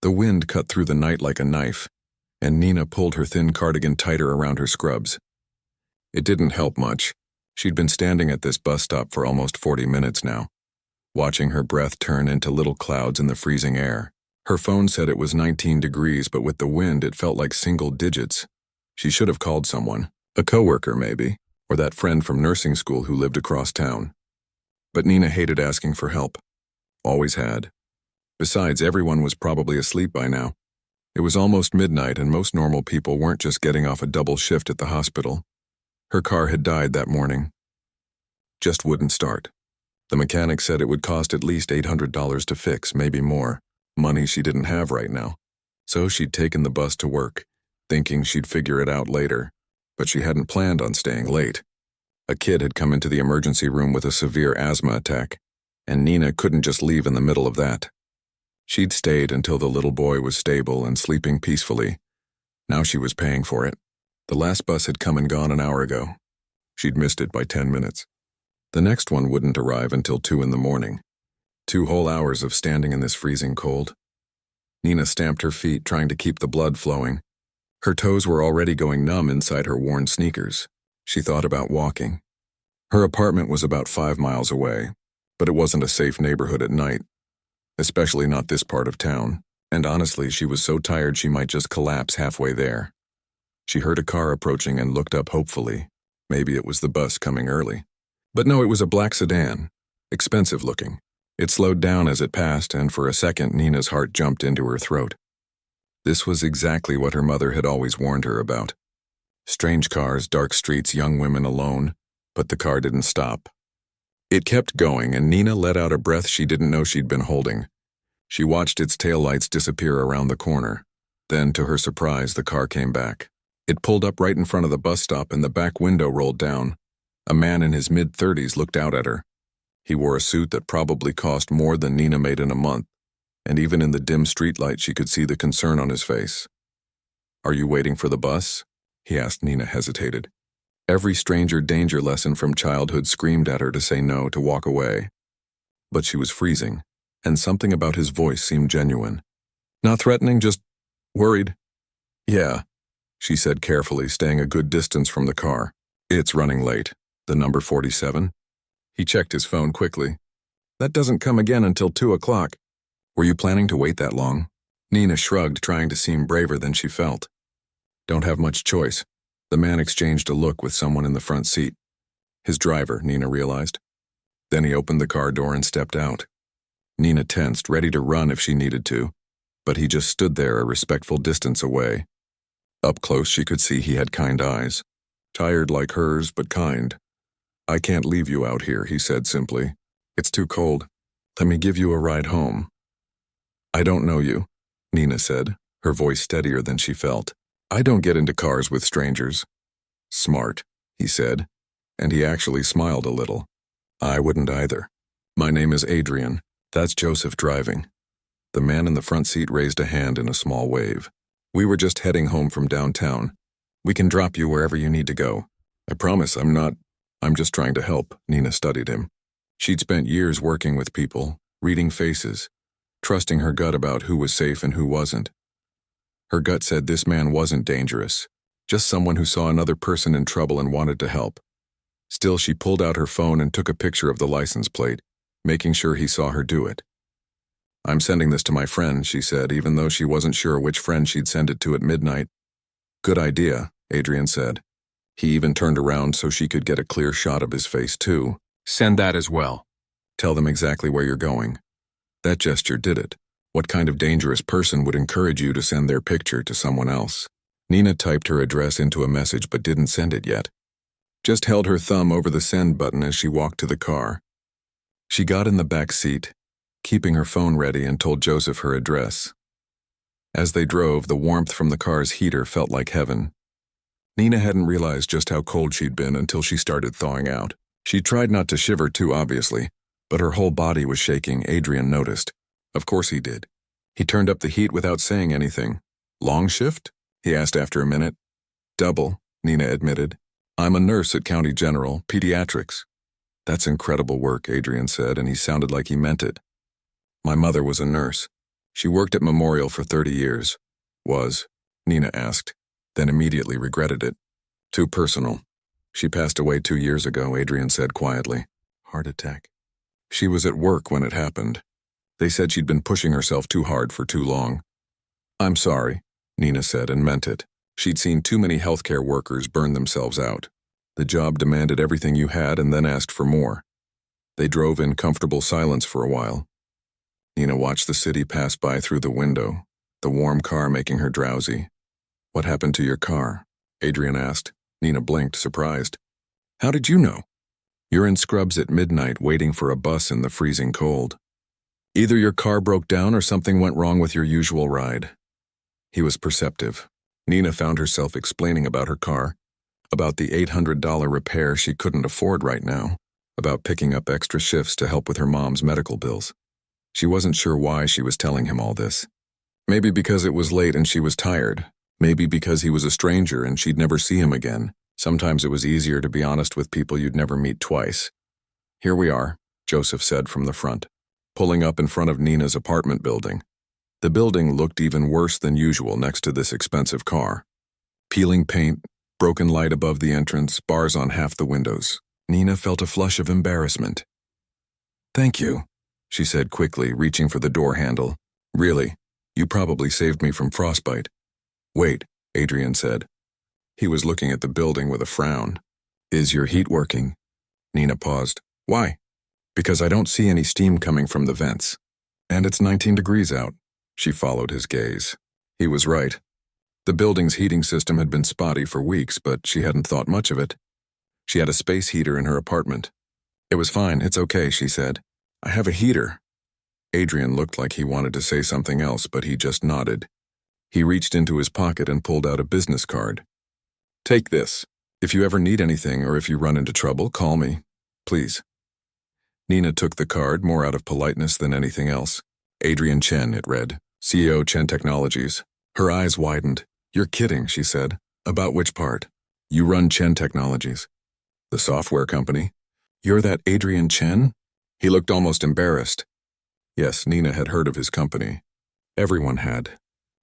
The wind cut through the night like a knife, and Nina pulled her thin cardigan tighter around her scrubs. It didn't help much. She'd been standing at this bus stop for almost 40 minutes now, watching her breath turn into little clouds in the freezing air. Her phone said it was 19 degrees, but with the wind it felt like single digits. She should have called someone, a coworker maybe, or that friend from nursing school who lived across town. But Nina hated asking for help. Always had. Besides, everyone was probably asleep by now. It was almost midnight and most normal people weren't just getting off a double shift at the hospital. Her car had died that morning. Just wouldn't start. The mechanic said it would cost at least $800 to fix, maybe more. Money she didn't have right now. So she'd taken the bus to work, thinking she'd figure it out later. But she hadn't planned on staying late. A kid had come into the emergency room with a severe asthma attack, and Nina couldn't just leave in the middle of that. She'd stayed until the little boy was stable and sleeping peacefully. Now she was paying for it. The last bus had come and gone an hour ago. She'd missed it by 10 minutes. The next one wouldn't arrive until 2 in the morning. 2 whole hours of standing in this freezing cold. Nina stamped her feet, trying to keep the blood flowing. Her toes were already going numb inside her worn sneakers. She thought about walking. Her apartment was about 5 miles away, but it wasn't a safe neighborhood at night, especially not this part of town, and honestly, she was so tired she might just collapse halfway there. She heard a car approaching and looked up hopefully. Maybe it was the bus coming early. But no, it was a black sedan, expensive looking. It slowed down as it passed, and for a second Nina's heart jumped into her throat. This was exactly what her mother had always warned her about. Strange cars, dark streets, young women alone, but the car didn't stop. It kept going, and Nina let out a breath she didn't know she'd been holding. She watched its taillights disappear around the corner. Then, to her surprise, the car came back. It pulled up right in front of the bus stop and the back window rolled down. A man in his mid-30s looked out at her. He wore a suit that probably cost more than Nina made in a month, and even in the dim streetlight she could see the concern on his face. "Are you waiting for the bus?" he asked. Nina hesitated. Every stranger danger lesson from childhood screamed at her to say no, to walk away. But she was freezing, and something about his voice seemed genuine. "Not threatening, just worried." "Yeah," she said carefully, staying a good distance from the car. "It's running late. The number 47? He checked his phone quickly. "That doesn't come again until 2 o'clock. "Were you planning to wait that long?" Nina shrugged, trying to seem braver than she felt. "Don't have much choice." The man exchanged a look with someone in the front seat. His driver, Nina realized. Then he opened the car door and stepped out. Nina tensed, ready to run if she needed to, but he just stood there a respectful distance away. Up close she could see he had kind eyes. Tired like hers, but kind. "I can't leave you out here," he said simply. "It's too cold. Let me give you a ride home." "I don't know you," Nina said, her voice steadier than she felt. "I don't get into cars with strangers." "Smart," he said, and he actually smiled a little. "I wouldn't either. My name is Adrian. That's Joseph driving." The man in the front seat raised a hand in a small wave. "We were just heading home from downtown. We can drop you wherever you need to go. I promise I'm just trying to help." Nina studied him. She'd spent years working with people, reading faces, trusting her gut about who was safe and who wasn't. Her gut said this man wasn't dangerous, just someone who saw another person in trouble and wanted to help. Still, she pulled out her phone and took a picture of the license plate, making sure he saw her do it. "I'm sending this to my friend," she said, even though she wasn't sure which friend she'd send it to at midnight. "Good idea," Adrian said. He even turned around so she could get a clear shot of his face too. "Send that as well. Tell them exactly where you're going." That gesture did it. What kind of dangerous person would encourage you to send their picture to someone else? Nina typed her address into a message but didn't send it yet. Just held her thumb over the send button as she walked to the car. She got in the back seat, keeping her phone ready, and told Joseph her address. As they drove, the warmth from the car's heater felt like heaven. Nina hadn't realized just how cold she'd been until she started thawing out. She tried not to shiver too obviously, but her whole body was shaking. Adrian noticed. Of course he did. He turned up the heat without saying anything. "Long shift?" he asked after a minute. "Double," Nina admitted. "I'm a nurse at County General, pediatrics." "That's incredible work," Adrian said, and he sounded like he meant it. "My mother was a nurse. She worked at Memorial for 30 years. Was? Nina asked, then immediately regretted it. Too personal. She passed away 2 years ago, Adrian said quietly. Heart attack. She was at work when it happened. They said she'd been pushing herself too hard for too long. I'm sorry, Nina said and meant it. She'd seen too many healthcare workers burn themselves out. The job demanded everything you had and then asked for more. They drove in comfortable silence for a while. Nina watched the city pass by through the window, the warm car making her drowsy. What happened to your car? Adrian asked. Nina blinked, surprised. How did you know? You're in scrubs at midnight waiting for a bus in the freezing cold. Either your car broke down or something went wrong with your usual ride. He was perceptive. Nina found herself explaining about her car, about the $800 repair she couldn't afford right now, about picking up extra shifts to help with her mom's medical bills. She wasn't sure why she was telling him all this. Maybe because it was late and she was tired. Maybe because he was a stranger and she'd never see him again. Sometimes it was easier to be honest with people you'd never meet twice. Here we are, Joseph said from the front, pulling up in front of Nina's apartment building. The building looked even worse than usual next to this expensive car. Peeling paint, broken light above the entrance, bars on half the windows. Nina felt a flush of embarrassment. Thank you, she said quickly, reaching for the door handle. Really, you probably saved me from frostbite. Wait, Adrian said. He was looking at the building with a frown. Is your heat working? Nina paused. Why? Because I don't see any steam coming from the vents. And it's 19 degrees out. She followed his gaze. He was right. The building's heating system had been spotty for weeks, but she hadn't thought much of it. She had a space heater in her apartment. It was fine, it's okay, she said. I have a heater. Adrian looked like he wanted to say something else, but he just nodded. He reached into his pocket and pulled out a business card. Take this. If you ever need anything or if you run into trouble, call me. Please. Nina took the card more out of politeness than anything else. Adrian Chen, it read. CEO Chen Technologies. Her eyes widened. You're kidding, she said. About which part? You run Chen Technologies. The software company? You're that Adrian Chen? He looked almost embarrassed. Yes, Nina had heard of his company. Everyone had.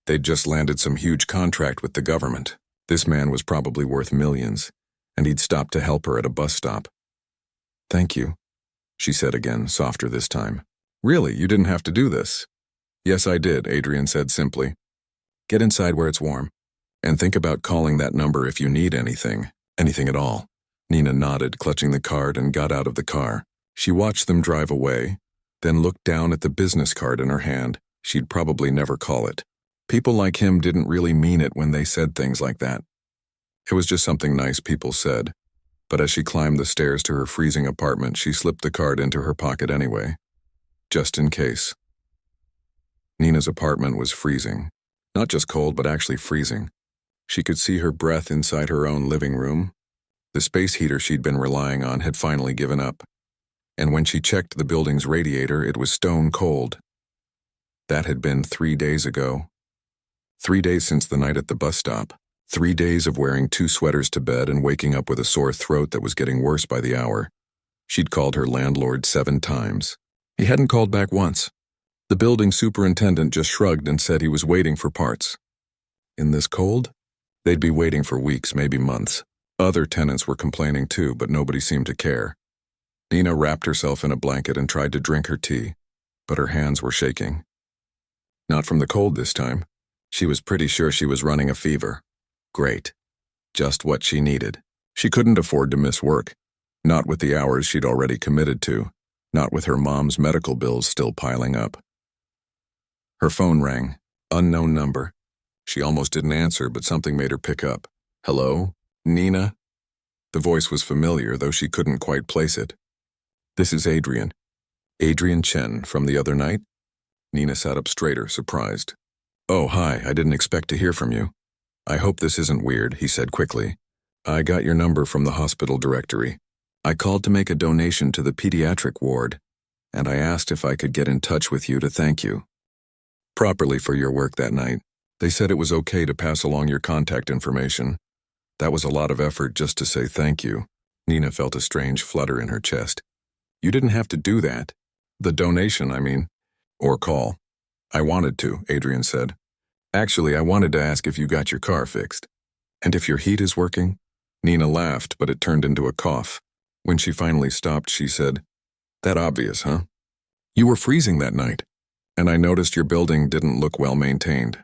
They'd just landed some huge contract with the government. This man was probably worth millions, and he'd stopped to help her at a bus stop. Thank you, she said again, softer this time. Really, you didn't have to do this. Yes, I did, Adrian said simply. Get inside where it's warm, and think about calling that number if you need anything at all. Nina nodded, clutching the card, and got out of the car. She watched them drive away, then looked down at the business card in her hand. She'd probably never call it. People like him didn't really mean it when they said things like that. It was just something nice people said. But as she climbed the stairs to her freezing apartment, she slipped the card into her pocket anyway. Just in case. Nina's apartment was freezing. Not just cold, but actually freezing. She could see her breath inside her own living room. The space heater she'd been relying on had finally given up. And when she checked the building's radiator, it was stone cold. That had been 3 days ago. 3 days since the night at the bus stop. 3 days of wearing 2 sweaters to bed and waking up with a sore throat that was getting worse by the hour. She'd called her landlord 7 times. He hadn't called back once. The building superintendent just shrugged and said he was waiting for parts. In this cold? They'd be waiting for weeks, maybe months. Other tenants were complaining too, but nobody seemed to care. Nina wrapped herself in a blanket and tried to drink her tea, but her hands were shaking. Not from the cold this time. She was pretty sure she was running a fever. Great. Just what she needed. She couldn't afford to miss work. Not with the hours she'd already committed to. Not with her mom's medical bills still piling up. Her phone rang. Unknown number. She almost didn't answer, but something made her pick up. Hello? Nina? The voice was familiar, though she couldn't quite place it. This is Adrian. Adrian Chen, from the other night? Nina sat up straighter, surprised. Oh, hi, I didn't expect to hear from you. I hope this isn't weird, he said quickly. I got your number from the hospital directory. I called to make a donation to the pediatric ward, and I asked if I could get in touch with you to thank you properly for your work that night. They said it was okay to pass along your contact information. That was a lot of effort just to say thank you. Nina felt a strange flutter in her chest. You didn't have to do that. The donation, I mean. Or call. I wanted to, Adrian said. Actually, I wanted to ask if you got your car fixed. And if your heat is working? Nina laughed, but it turned into a cough. When she finally stopped, she said, That obvious, huh? You were freezing that night, and I noticed your building didn't look well maintained.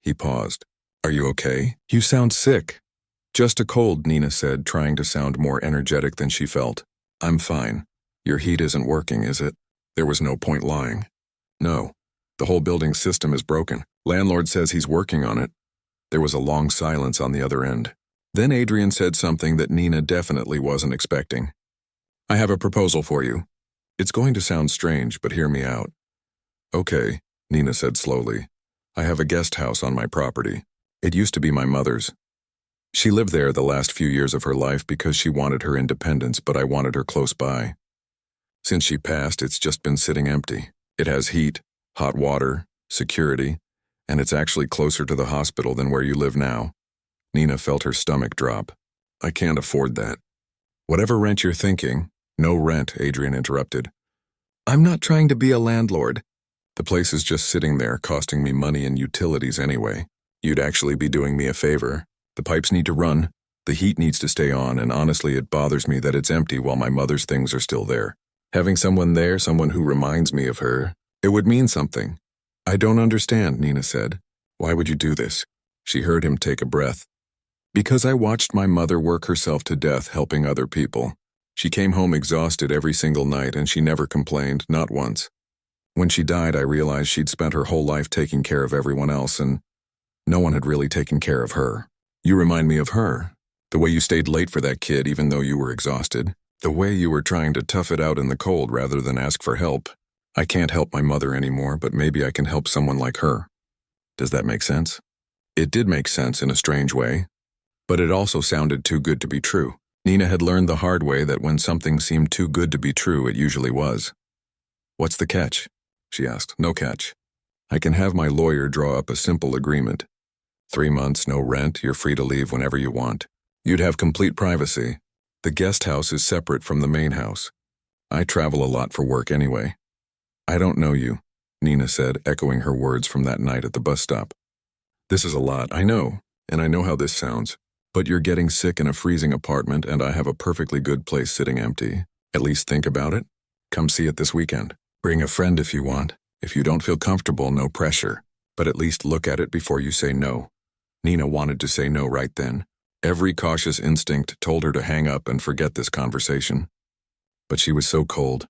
He paused. Are you okay? You sound sick. Just a cold, Nina said, trying to sound more energetic than she felt. I'm fine. Your heat isn't working, is it? There was no point lying. No. The whole building system is broken. Landlord says he's working on it. There was a long silence on the other end. Then Adrian said something that Nina definitely wasn't expecting. I have a proposal for you. It's going to sound strange, but hear me out. Okay, Nina said slowly. I have a guest house on my property. It used to be my mother's. She lived there the last few years of her life because she wanted her independence, but I wanted her close by. Since she passed, it's just been sitting empty. It has heat, hot water, security, and it's actually closer to the hospital than where you live now. Nina felt her stomach drop. I can't afford that. Whatever rent you're thinking. No rent, Adrian interrupted. I'm not trying to be a landlord. The place is just sitting there, costing me money and utilities anyway. You'd actually be doing me a favor. The pipes need to run, the heat needs to stay on, and honestly it bothers me that it's empty while my mother's things are still there. Having someone there, someone who reminds me of her, it would mean something. I don't understand, Nina said. Why would you do this? She heard him take a breath. Because I watched my mother work herself to death helping other people. She came home exhausted every single night and she never complained, not once. When she died, I realized she'd spent her whole life taking care of everyone else and no one had really taken care of her. You remind me of her. The way you stayed late for that kid even though you were exhausted. The way you were trying to tough it out in the cold rather than ask for help. I can't help my mother anymore, but maybe I can help someone like her. Does that make sense? It did make sense in a strange way. But it also sounded too good to be true. Nina had learned the hard way that when something seemed too good to be true, it usually was. What's the catch? She asked. No catch. I can have my lawyer draw up a simple agreement. 3 months, no rent, you're free to leave whenever you want. You'd have complete privacy. The guest house is separate from the main house. I travel a lot for work anyway. I don't know you, Nina said, echoing her words from that night at the bus stop. This is a lot, I know, and I know how this sounds. But you're getting sick in a freezing apartment and I have a perfectly good place sitting empty. At least think about it. Come see it this weekend. Bring a friend if you want. If you don't feel comfortable, no pressure. But at least look at it before you say no. Nina wanted to say no right then. Every cautious instinct told her to hang up and forget this conversation. But she was so cold,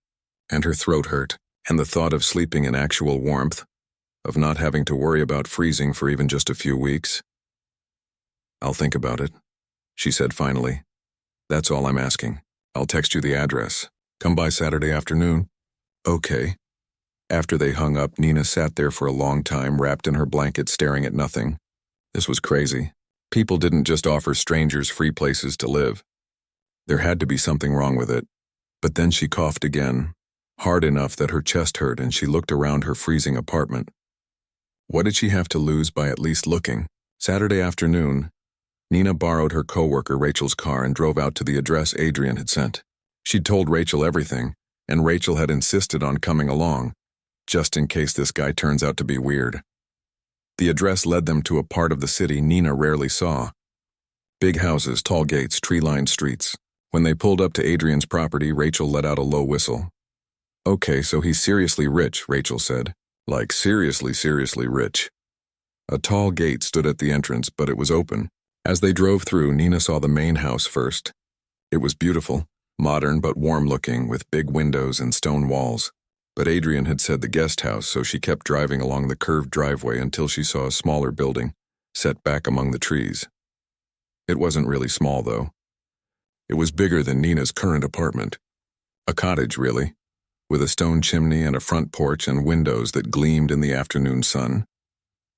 and her throat hurt, and the thought of sleeping in actual warmth, of not having to worry about freezing for even just a few weeks. I'll think about it, she said finally. That's all I'm asking. I'll text you the address. Come by Saturday afternoon. Okay. After they hung up, Nina sat there for a long time, wrapped in her blanket, staring at nothing. This was crazy. People didn't just offer strangers free places to live. There had to be something wrong with it. But then she coughed again, hard enough that her chest hurt, and she looked around her freezing apartment. What did she have to lose by at least looking? Saturday afternoon, Nina borrowed her coworker Rachel's car and drove out to the address Adrian had sent. She'd told Rachel everything, and Rachel had insisted on coming along, just in case this guy turns out to be weird. The address led them to a part of the city Nina rarely saw. Big houses, tall gates, tree-lined streets. When they pulled up to Adrian's property, Rachel let out a low whistle. Okay, so he's seriously rich, Rachel said. Like seriously, seriously rich. A tall gate stood at the entrance, but it was open. As they drove through, Nina saw the main house first. It was beautiful, modern but warm-looking, with big windows and stone walls. But Adrian had said the guest house, so she kept driving along the curved driveway until she saw a smaller building, set back among the trees. It wasn't really small, though. It was bigger than Nina's current apartment. A cottage, really, with a stone chimney and a front porch and windows that gleamed in the afternoon sun.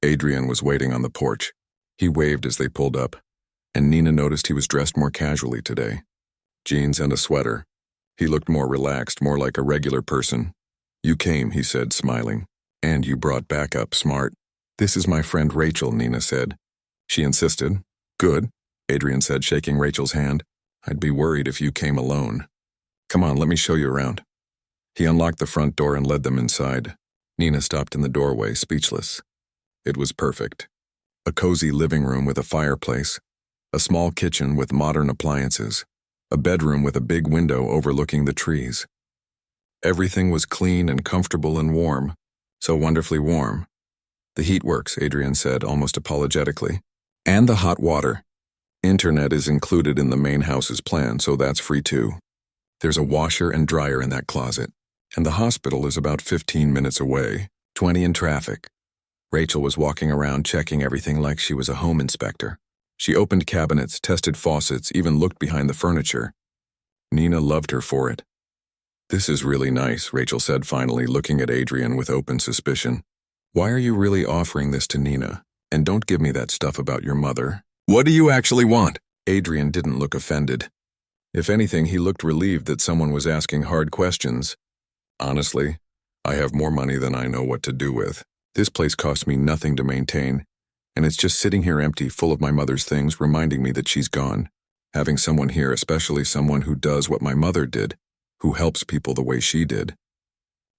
Adrian was waiting on the porch. He waved as they pulled up, and Nina noticed he was dressed more casually today. Jeans and a sweater. He looked more relaxed, more like a regular person. You came, he said, smiling. And you brought backup, smart. This is my friend Rachel, Nina said. She insisted. Good, Adrian said, shaking Rachel's hand. I'd be worried if you came alone. Come on, let me show you around. He unlocked the front door and led them inside. Nina stopped in the doorway, speechless. It was perfect. A cozy living room with a fireplace, a small kitchen with modern appliances, a bedroom with a big window overlooking the trees. Everything was clean and comfortable and warm, so wonderfully warm. The heat works, Adrian said, almost apologetically. And the hot water. Internet is included in the main house's plan, so that's free too. There's a washer and dryer in that closet, and the hospital is about 15 minutes away, 20 in traffic. Rachel was walking around checking everything like she was a home inspector. She opened cabinets, tested faucets, even looked behind the furniture. Nina loved her for it. "This is really nice," Rachel said finally, looking at Adrian with open suspicion. "Why are you really offering this to Nina? And don't give me that stuff about your mother. What do you actually want?" Adrian didn't look offended. If anything, he looked relieved that someone was asking hard questions. "Honestly, I have more money than I know what to do with. This place costs me nothing to maintain, and it's just sitting here empty, full of my mother's things, reminding me that she's gone. Having someone here, especially someone who does what my mother did, who helps people the way she did,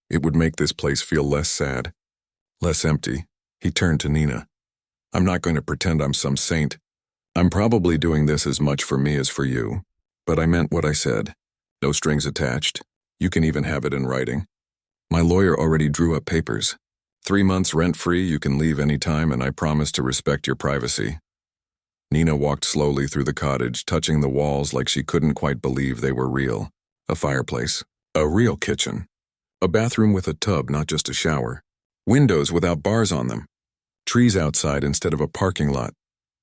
it would make this place feel less sad, less empty." He turned to Nina. "I'm not going to pretend I'm some saint. I'm probably doing this as much for me as for you. But I meant what I said. No strings attached. You can even have it in writing. My lawyer already drew up papers. 3 months rent-free, you can leave any time, and I promise to respect your privacy." Nina walked slowly through the cottage, touching the walls like she couldn't quite believe they were real. A fireplace. A real kitchen. A bathroom with a tub, not just a shower. Windows without bars on them. Trees outside instead of a parking lot.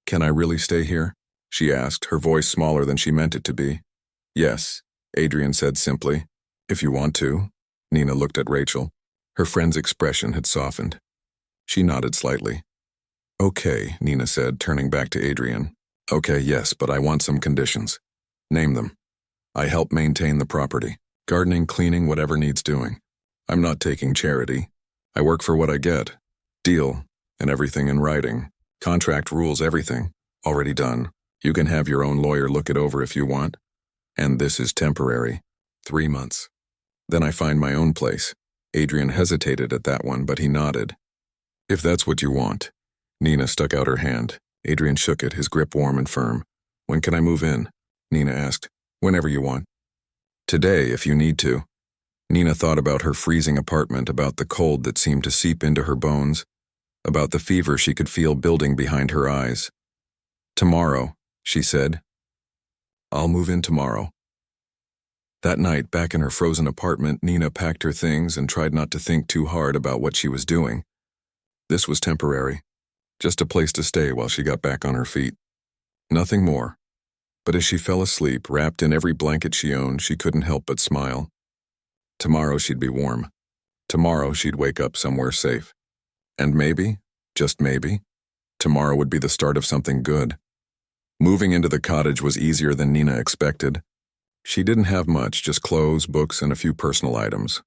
"Can I really stay here?" she asked, her voice smaller than she meant it to be. "Yes," Adrian said simply. "If you want to." Nina looked at Rachel. Her friend's expression had softened. She nodded slightly. "Okay," Nina said, turning back to Adrian. "Okay, yes, but I want some conditions. Name them. I help maintain the property. Gardening, cleaning, whatever needs doing. I'm not taking charity. I work for what I get. Deal, and everything in writing. Contract rules, everything. Already done. You can have your own lawyer look it over if you want. And this is temporary. 3 months. Then I find my own place." Adrian hesitated at that one, but he nodded. "If that's what you want." Nina stuck out her hand. Adrian shook it, his grip warm and firm. "When can I move in?" Nina asked. "Whenever you want." "Today, if you need to." Nina thought about her freezing apartment, about the cold that seemed to seep into her bones, about the fever she could feel building behind her eyes. "Tomorrow," she said. "I'll move in tomorrow." That night, back in her frozen apartment, Nina packed her things and tried not to think too hard about what she was doing. This was temporary, just a place to stay while she got back on her feet. Nothing more. But as she fell asleep, wrapped in every blanket she owned, she couldn't help but smile. Tomorrow she'd be warm. Tomorrow she'd wake up somewhere safe. And maybe, just maybe, tomorrow would be the start of something good. Moving into the cottage was easier than Nina expected. She didn't have much, just clothes, books, and a few personal items.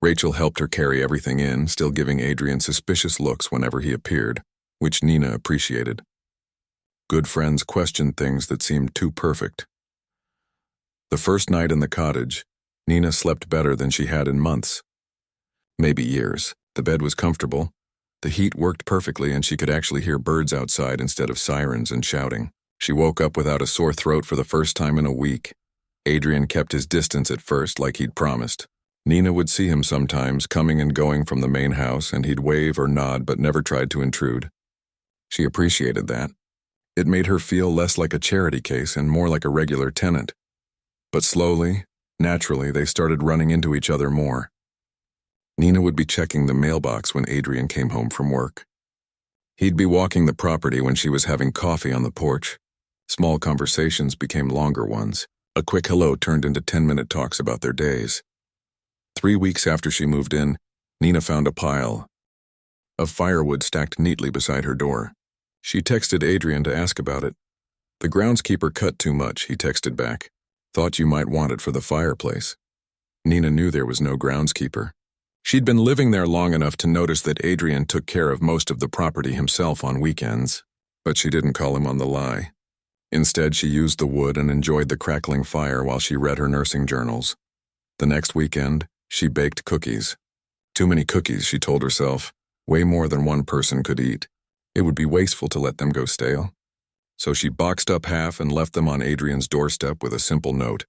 Rachel helped her carry everything in, still giving Adrian suspicious looks whenever he appeared, which Nina appreciated. Good friends questioned things that seemed too perfect. The first night in the cottage, Nina slept better than she had in months. Maybe years. The bed was comfortable. The heat worked perfectly, and she could actually hear birds outside instead of sirens and shouting. She woke up without a sore throat for the first time in a week. Adrian kept his distance at first, like he'd promised. Nina would see him sometimes, coming and going from the main house, and he'd wave or nod but never tried to intrude. She appreciated that. It made her feel less like a charity case and more like a regular tenant. But slowly, naturally, they started running into each other more. Nina would be checking the mailbox when Adrian came home from work. He'd be walking the property when she was having coffee on the porch. Small conversations became longer ones. A quick hello turned into 10-minute talks about their days. 3 weeks after she moved in, Nina found a pile of firewood stacked neatly beside her door. She texted Adrian to ask about it. "The groundskeeper cut too much," he texted back. "Thought you might want it for the fireplace." Nina knew there was no groundskeeper. She'd been living there long enough to notice that Adrian took care of most of the property himself on weekends, but she didn't call him on the lie. Instead, she used the wood and enjoyed the crackling fire while she read her nursing journals. The next weekend, she baked cookies. Too many cookies, she told herself. Way more than one person could eat. It would be wasteful to let them go stale. So she boxed up half and left them on Adrian's doorstep with a simple note.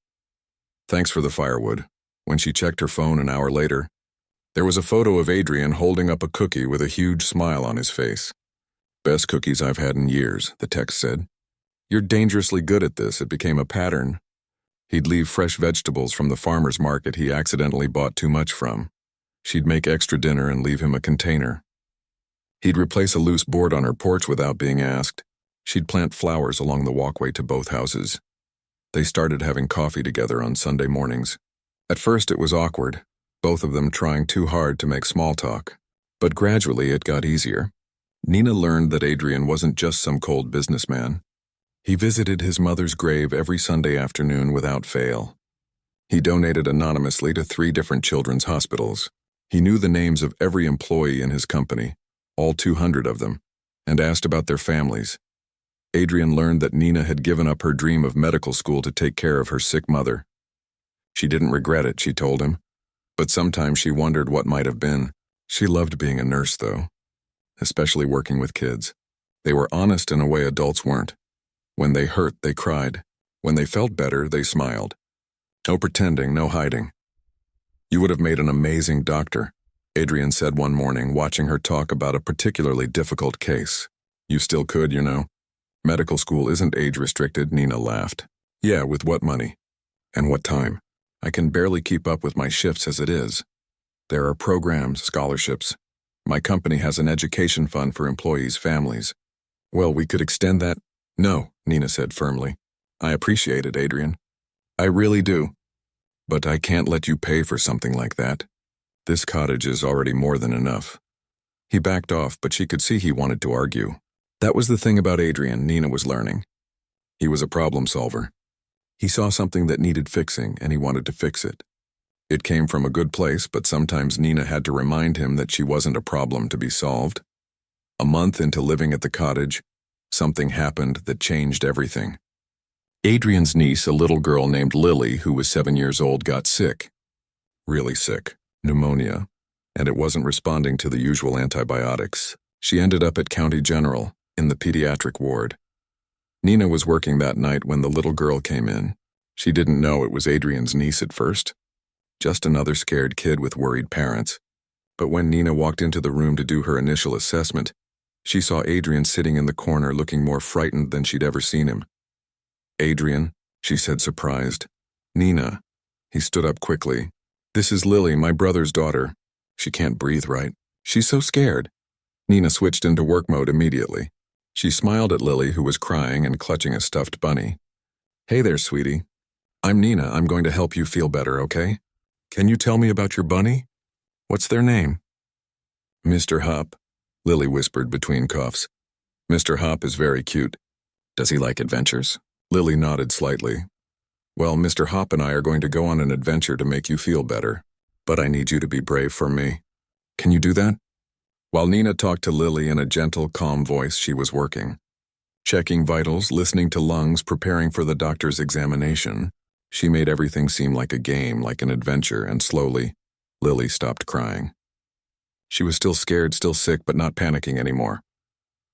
Thanks for the firewood. When she checked her phone an hour later, there was a photo of Adrian holding up a cookie with a huge smile on his face. Best cookies I've had in years, the text said. You're dangerously good at this. It became a pattern. He'd leave fresh vegetables from the farmer's market he accidentally bought too much from. She'd make extra dinner and leave him a container. He'd replace a loose board on her porch without being asked. She'd plant flowers along the walkway to both houses. They started having coffee together on Sunday mornings. At first it was awkward, both of them trying too hard to make small talk. But gradually it got easier. Nina learned that Adrian wasn't just some cold businessman. He visited his mother's grave every Sunday afternoon without fail. He donated anonymously to 3 different children's hospitals. He knew the names of every employee in his company, all 200 of them, and asked about their families. Adrian learned that Nina had given up her dream of medical school to take care of her sick mother. She didn't regret it, she told him, but sometimes she wondered what might have been. She loved being a nurse, though, especially working with kids. They were honest in a way adults weren't. When they hurt, they cried. When they felt better, they smiled. No pretending, no hiding. You would have made an amazing doctor, Adrian said one morning, watching her talk about a particularly difficult case. You still could, you know. Medical school isn't age-restricted, Nina laughed. Yeah, with what money? And what time? I can barely keep up with my shifts as it is. There are programs, scholarships. My company has an education fund for employees' families. Well, we could extend that. No, Nina said firmly. I appreciate it, Adrian. I really do. But I can't let you pay for something like that. This cottage is already more than enough. He backed off, but she could see he wanted to argue. That was the thing about Adrian, Nina was learning. He was a problem solver. He saw something that needed fixing, and he wanted to fix it. It came from a good place, but sometimes Nina had to remind him that she wasn't a problem to be solved. A month into living at the cottage, something happened that changed everything. Adrian's niece, a little girl named Lily, who was 7 years old, got sick. Really sick. Pneumonia. And it wasn't responding to the usual antibiotics. She ended up at County General, in the pediatric ward. Nina was working that night when the little girl came in. She didn't know it was Adrian's niece at first. Just another scared kid with worried parents. But when Nina walked into the room to do her initial assessment, she saw Adrian sitting in the corner looking more frightened than she'd ever seen him. Adrian, she said, surprised. Nina. He stood up quickly. This is Lily, my brother's daughter. She can't breathe right. She's so scared. Nina switched into work mode immediately. She smiled at Lily, who was crying and clutching a stuffed bunny. Hey there, sweetie. I'm Nina. I'm going to help you feel better, okay? Can you tell me about your bunny? What's their name? Mr. Hop, Lily whispered between coughs. Mr. Hop is very cute. Does he like adventures? Lily nodded slightly. Well, Mr. Hop and I are going to go on an adventure to make you feel better, but I need you to be brave for me. Can you do that? While Nina talked to Lily in a gentle, calm voice, she was working. Checking vitals, listening to lungs, preparing for the doctor's examination. She made everything seem like a game, like an adventure, and slowly, Lily stopped crying. She was still scared, still sick, but not panicking anymore.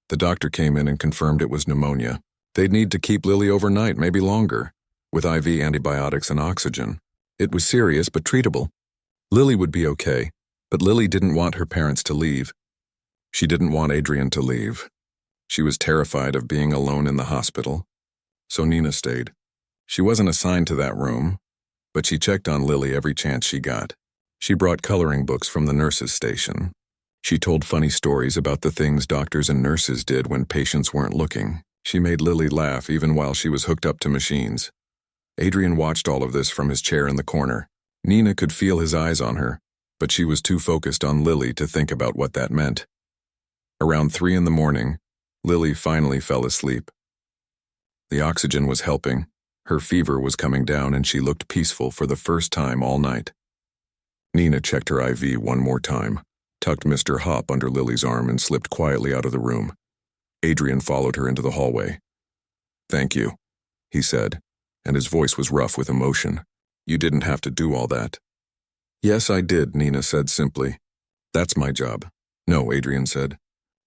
The doctor came in and confirmed it was pneumonia. They'd need to keep Lily overnight, maybe longer, with IV antibiotics and oxygen. It was serious, but treatable. Lily would be okay, but Lily didn't want her parents to leave. She didn't want Adrian to leave. She was terrified of being alone in the hospital. So Nina stayed. She wasn't assigned to that room, but she checked on Lily every chance she got. She brought coloring books from the nurses' station. She told funny stories about the things doctors and nurses did when patients weren't looking. She made Lily laugh even while she was hooked up to machines. Adrian watched all of this from his chair in the corner. Nina could feel his eyes on her, but she was too focused on Lily to think about what that meant. Around 3 in the morning, Lily finally fell asleep. The oxygen was helping, her fever was coming down, and she looked peaceful for the first time all night. Nina checked her IV one more time, tucked Mr. Hop under Lily's arm, and slipped quietly out of the room. Adrian followed her into the hallway. Thank you, he said, and his voice was rough with emotion. You didn't have to do all that. Yes, I did, Nina said simply. That's my job. No, Adrian said.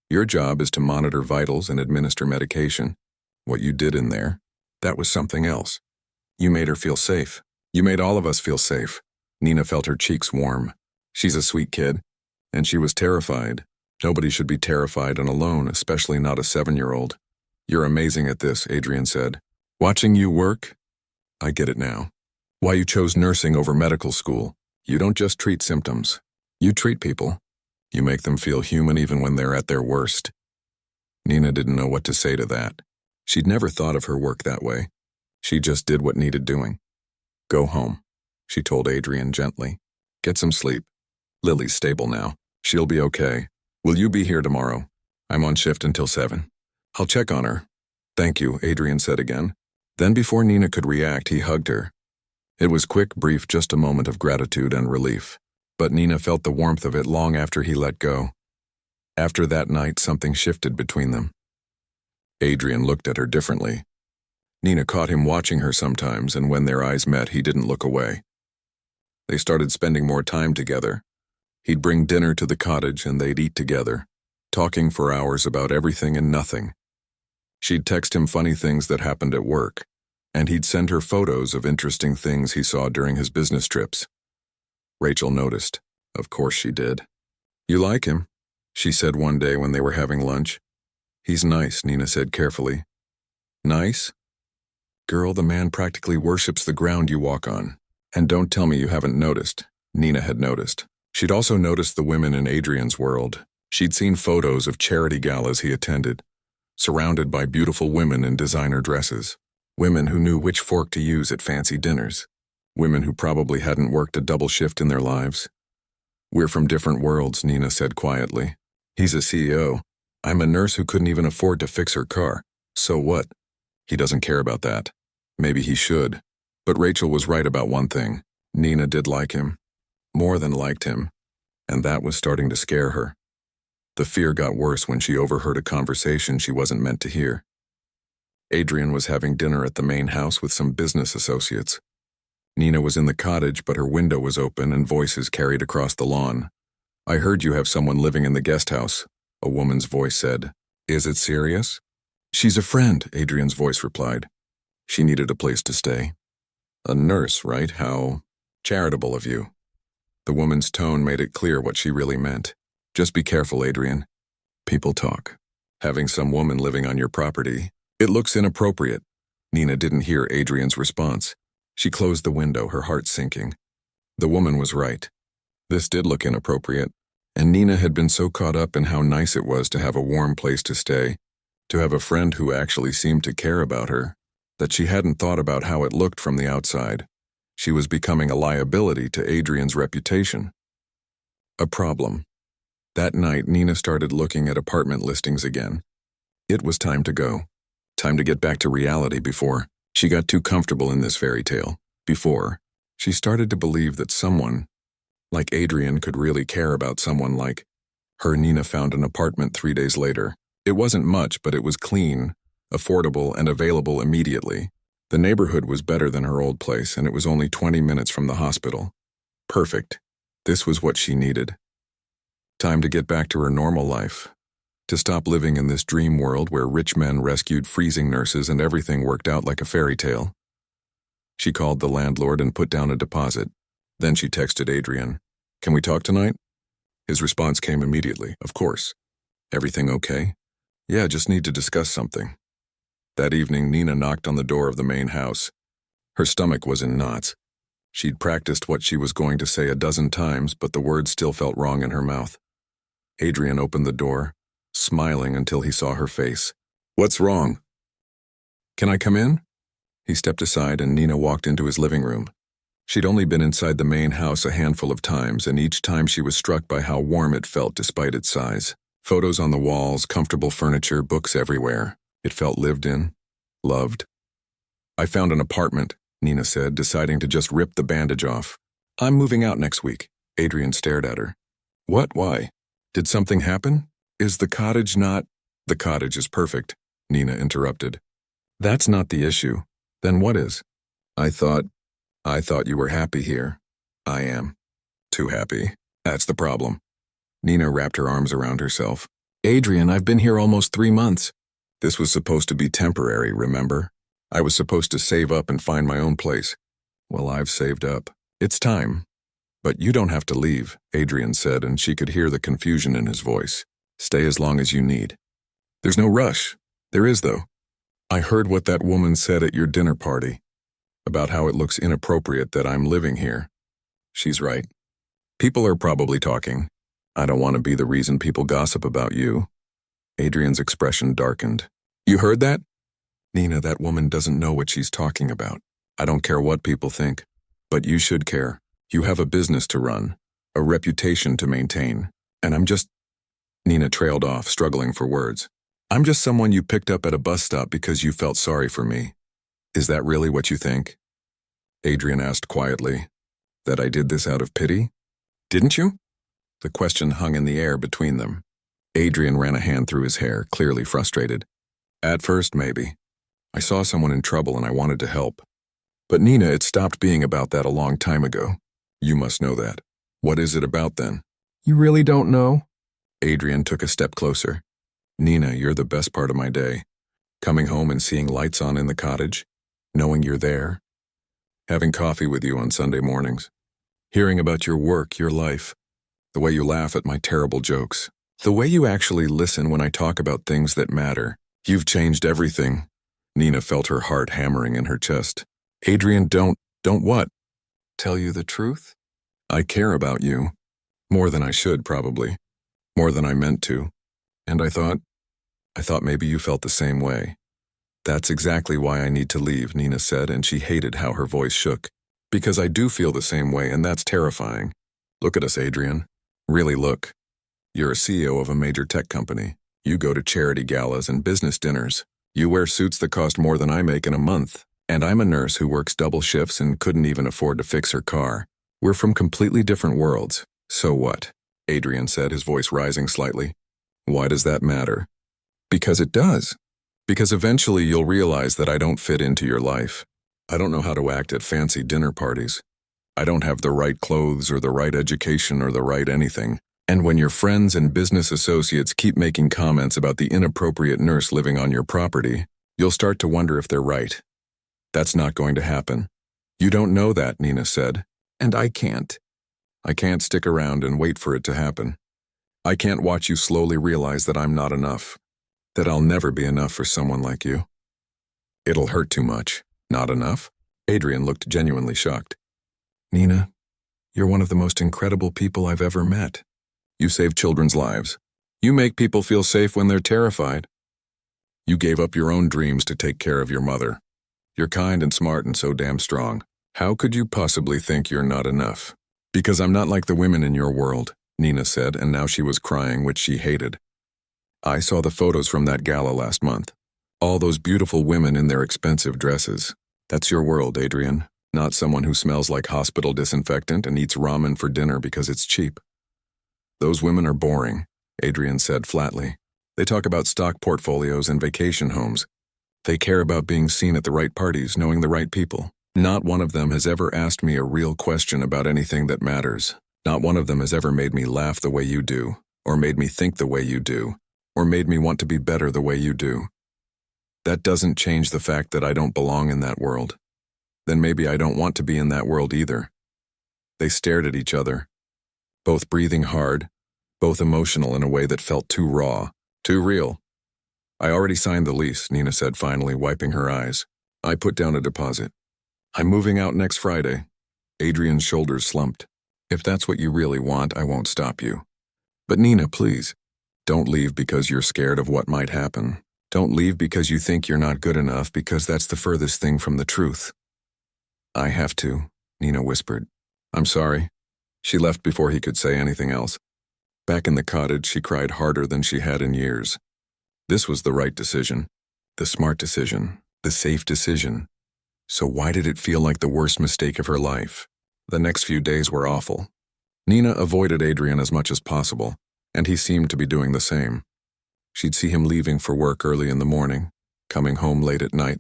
Your job is to monitor vitals and administer medication. What you did in there, that was something else. You made her feel safe. You made all of us feel safe. Nina felt her cheeks warm. She's a sweet kid. And she was terrified. Nobody should be terrified and alone, especially not a 7-year-old. You're amazing at this, Adrian said. Watching you work? I get it now. Why you chose nursing over medical school. You don't just treat symptoms. You treat people. You make them feel human even when they're at their worst. Nina didn't know what to say to that. She'd never thought of her work that way. She just did what needed doing. Go home, she told Adrian gently. Get some sleep. Lily's stable now. She'll be okay. Will you be here tomorrow? I'm on shift until 7. I'll check on her. Thank you, Adrian said again. Then before Nina could react, he hugged her. It was quick, brief, just a moment of gratitude and relief. But Nina felt the warmth of it long after he let go. After that night, something shifted between them. Adrian looked at her differently. Nina caught him watching her sometimes, and when their eyes met, he didn't look away. They started spending more time together. He'd bring dinner to the cottage and they'd eat together, talking for hours about everything and nothing. She'd text him funny things that happened at work, and he'd send her photos of interesting things he saw during his business trips. Rachel noticed. Of course she did. You like him, she said one day when they were having lunch. He's nice, Nina said carefully. Nice? Girl, the man practically worships the ground you walk on. And don't tell me you haven't noticed. Nina had noticed. She'd also noticed the women in Adrian's world. She'd seen photos of charity galas he attended, surrounded by beautiful women in designer dresses. Women who knew which fork to use at fancy dinners. Women who probably hadn't worked a double shift in their lives. We're from different worlds, Nina said quietly. He's a CEO. I'm a nurse who couldn't even afford to fix her car. So what? He doesn't care about that. Maybe he should. But Rachel was right about one thing. Nina did like him. More than liked him. And that was starting to scare her. The fear got worse when she overheard a conversation she wasn't meant to hear. Adrian was having dinner at the main house with some business associates. Nina was in the cottage, but her window was open and voices carried across the lawn. I heard you have someone living in the guest house, a woman's voice said. Is it serious? She's a friend, Adrian's voice replied. She needed a place to stay. A nurse, right? How charitable of you. The woman's tone made it clear what she really meant. Just be careful, Adrian. People talk. Having some woman living on your property, it looks inappropriate. Nina didn't hear Adrian's response. She closed the window, her heart sinking. The woman was right. This did look inappropriate, and Nina had been so caught up in how nice it was to have a warm place to stay, to have a friend who actually seemed to care about her, that she hadn't thought about how it looked from the outside. She was becoming a liability to Adrian's reputation. A problem. That night, Nina started looking at apartment listings again. It was time to go. Time to get back to reality before she got too comfortable in this fairy tale. Before she started to believe that someone like Adrian could really care about someone like her. Nina found an apartment 3 days later. It wasn't much, but it was clean, affordable, and available immediately. The neighborhood was better than her old place, and it was only 20 minutes from the hospital. Perfect. This was what she needed. Time to get back to her normal life. To stop living in this dream world where rich men rescued freezing nurses and everything worked out like a fairy tale. She called the landlord and put down a deposit. Then she texted Adrian. Can we talk tonight? His response came immediately. Of course. Everything okay? Yeah, just need to discuss something. That evening, Nina knocked on the door of the main house. Her stomach was in knots. She'd practiced what she was going to say a dozen times, but the words still felt wrong in her mouth. Adrian opened the door, smiling until he saw her face. What's wrong? Can I come in? He stepped aside and Nina walked into his living room. She'd only been inside the main house a handful of times, and each time she was struck by how warm it felt despite its size. Photos on the walls, comfortable furniture, books everywhere. It felt lived in, loved. I found an apartment, Nina said, deciding to just rip the bandage off. I'm moving out next week. Adrian stared at her. What? Why? Did something happen? Is the cottage not? The cottage is perfect, Nina interrupted. That's not the issue. Then what is? I thought you were happy here. I am. Too happy. That's the problem. Nina wrapped her arms around herself. Adrian, I've been here almost 3 months. This was supposed to be temporary, remember? I was supposed to save up and find my own place. Well, I've saved up. It's time. But you don't have to leave, Adrian said, and she could hear the confusion in his voice. Stay as long as you need. There's no rush. There is, though. I heard what that woman said at your dinner party, about how it looks inappropriate that I'm living here. She's right. People are probably talking. I don't want to be the reason people gossip about you. Adrian's expression darkened. You heard that? Nina, that woman doesn't know what she's talking about. I don't care what people think, but you should care. You have a business to run, a reputation to maintain, and I'm just... Nina trailed off, struggling for words. I'm just someone you picked up at a bus stop because you felt sorry for me. Is that really what you think? Adrian asked quietly. That I did this out of pity? Didn't you? The question hung in the air between them. Adrian ran a hand through his hair, clearly frustrated. At first, maybe. I saw someone in trouble and I wanted to help. But Nina, it stopped being about that a long time ago. You must know that. What is it about then? You really don't know? Adrian took a step closer. Nina, you're the best part of my day. Coming home and seeing lights on in the cottage, knowing you're there, having coffee with you on Sunday mornings, hearing about your work, your life, the way you laugh at my terrible jokes, the way you actually listen when I talk about things that matter. You've changed everything. Nina felt her heart hammering in her chest. Adrian, don't what? Tell you the truth? I care about you. More than I should, probably. More than I meant to. And I thought maybe you felt the same way. That's exactly why I need to leave, Nina said, and she hated how her voice shook. Because I do feel the same way, and that's terrifying. Look at us, Adrian. Really look. You're a CEO of a major tech company. You go to charity galas and business dinners. You wear suits that cost more than I make in a month. And I'm a nurse who works double shifts and couldn't even afford to fix her car. We're from completely different worlds. So what? Adrian said, his voice rising slightly. Why does that matter? Because it does. Because eventually you'll realize that I don't fit into your life. I don't know how to act at fancy dinner parties. I don't have the right clothes or the right education or the right anything. And when your friends and business associates keep making comments about the inappropriate nurse living on your property, you'll start to wonder if they're right. That's not going to happen. You don't know that, Nina said. And I can't. I can't stick around and wait for it to happen. I can't watch you slowly realize that I'm not enough. That I'll never be enough for someone like you. It'll hurt too much. Not enough? Adrian looked genuinely shocked. Nina, you're one of the most incredible people I've ever met. You save children's lives. You make people feel safe when they're terrified. You gave up your own dreams to take care of your mother. You're kind and smart and so damn strong. How could you possibly think you're not enough? Because I'm not like the women in your world, Nina said, and now she was crying, which she hated. I saw the photos from that gala last month. All those beautiful women in their expensive dresses. That's your world, Adrian. Not someone who smells like hospital disinfectant and eats ramen for dinner because it's cheap. Those women are boring, Adrian said flatly. They talk about stock portfolios and vacation homes. They care about being seen at the right parties, knowing the right people. Not one of them has ever asked me a real question about anything that matters. Not one of them has ever made me laugh the way you do, or made me think the way you do, or made me want to be better the way you do. That doesn't change the fact that I don't belong in that world. Then maybe I don't want to be in that world either. They stared at each other, both breathing hard, both emotional in a way that felt too raw, too real. I already signed the lease, Nina said finally, wiping her eyes. I put down a deposit. I'm moving out next Friday. Adrian's shoulders slumped. If that's what you really want, I won't stop you. But Nina, please, don't leave because you're scared of what might happen. Don't leave because you think you're not good enough, because that's the furthest thing from the truth. I have to, Nina whispered. I'm sorry. She left before he could say anything else. Back in the cottage, she cried harder than she had in years. This was the right decision, the smart decision, the safe decision. So why did it feel like the worst mistake of her life? The next few days were awful. Nina avoided Adrian as much as possible, and he seemed to be doing the same. She'd see him leaving for work early in the morning, coming home late at night.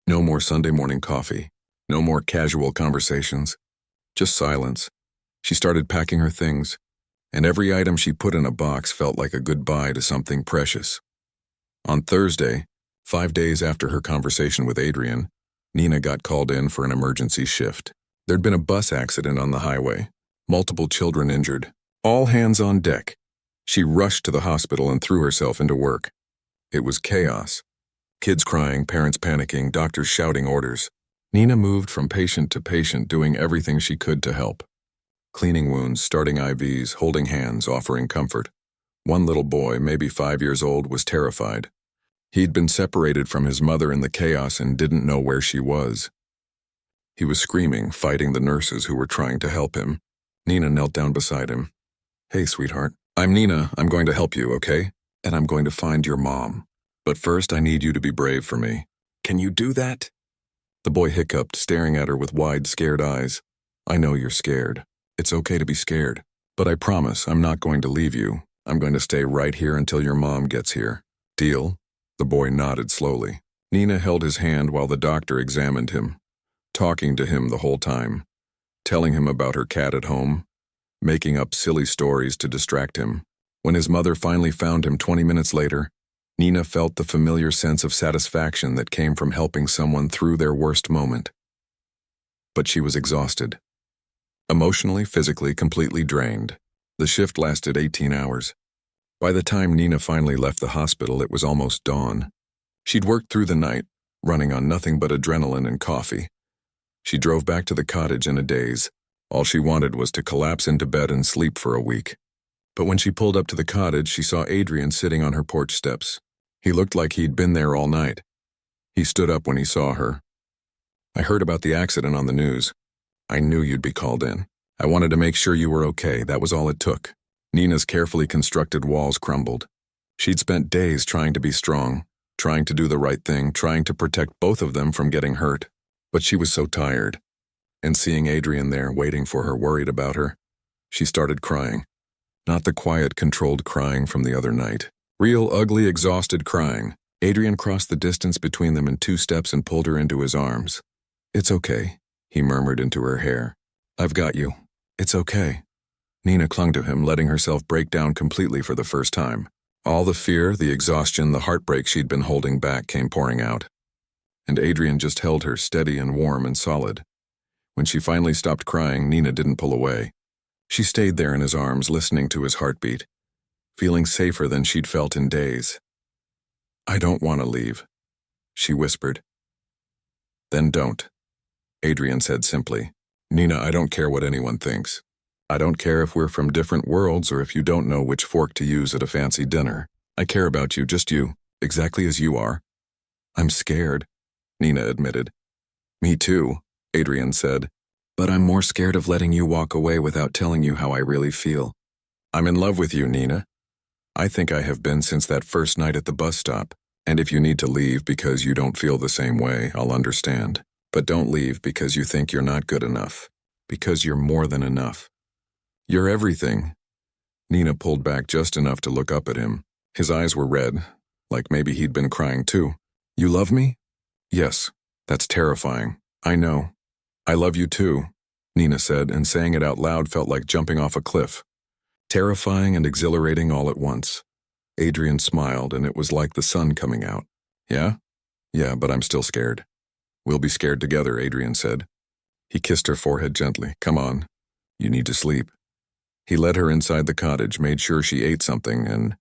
No more Sunday morning coffee, no more casual conversations, just silence. She started packing her things, and every item she put in a box felt like a goodbye to something precious. On Thursday, 5 days after her conversation with Adrian, Nina got called in for an emergency shift. There'd been a bus accident on the highway, multiple children injured. All hands on deck. She rushed to the hospital and threw herself into work. It was chaos. Kids crying, parents panicking, doctors shouting orders. Nina moved from patient to patient, doing everything she could to help. Cleaning wounds, starting IVs, holding hands, offering comfort. One little boy, maybe 5 years old, was terrified. He'd been separated from his mother in the chaos and didn't know where she was. He was screaming, fighting the nurses who were trying to help him. Nina knelt down beside him. "Hey, sweetheart. I'm Nina. I'm going to help you, okay? And I'm going to find your mom. But first, I need you to be brave for me. Can you do that?" The boy hiccuped, staring at her with wide, scared eyes. "I know you're scared. It's okay to be scared. But I promise I'm not going to leave you. I'm going to stay right here until your mom gets here. Deal?" The boy nodded slowly. Nina held his hand while the doctor examined him, talking to him the whole time, telling him about her cat at home, making up silly stories to distract him. When his mother finally found him 20 minutes later, Nina felt the familiar sense of satisfaction that came from helping someone through their worst moment. But she was exhausted. Emotionally, physically, completely drained. The shift lasted 18 hours. By the time Nina finally left the hospital, it was almost dawn. She'd worked through the night, running on nothing but adrenaline and coffee. She drove back to the cottage in a daze. All she wanted was to collapse into bed and sleep for a week. But when she pulled up to the cottage, she saw Adrian sitting on her porch steps. He looked like he'd been there all night. He stood up when he saw her. "I heard about the accident on the news. I knew you'd be called in. I wanted to make sure you were okay. That was all it took." Nina's carefully constructed walls crumbled. She'd spent days trying to be strong, trying to do the right thing, trying to protect both of them from getting hurt. But she was so tired. And seeing Adrian there, waiting for her, worried about her, she started crying. Not the quiet, controlled crying from the other night. Real, ugly, exhausted crying. Adrian crossed the distance between them in 2 steps and pulled her into his arms. "It's okay," he murmured into her hair. "I've got you. It's okay." Nina clung to him, letting herself break down completely for the first time. All the fear, the exhaustion, the heartbreak she'd been holding back came pouring out. And Adrian just held her steady and warm and solid. When she finally stopped crying, Nina didn't pull away. She stayed there in his arms, listening to his heartbeat, feeling safer than she'd felt in days. "I don't want to leave," she whispered. "Then don't," Adrian said simply. "Nina, I don't care what anyone thinks. I don't care if we're from different worlds or if you don't know which fork to use at a fancy dinner. I care about you, just you, exactly as you are." "I'm scared," Nina admitted. "Me too," Adrian said. "But I'm more scared of letting you walk away without telling you how I really feel. I'm in love with you, Nina. I think I have been since that first night at the bus stop. And if you need to leave because you don't feel the same way, I'll understand. But don't leave because you think you're not good enough. Because you're more than enough. You're everything." Nina pulled back just enough to look up at him. His eyes were red, like maybe he'd been crying too. "You love me?" "Yes. That's terrifying. I know." "I love you too," Nina said, and saying it out loud felt like jumping off a cliff. Terrifying and exhilarating all at once. Adrian smiled, and it was like the sun coming out. "Yeah? Yeah, but I'm still scared." "We'll be scared together," Adrian said. He kissed her forehead gently. "Come on. You need to sleep." He led her inside the cottage, made sure she ate something, and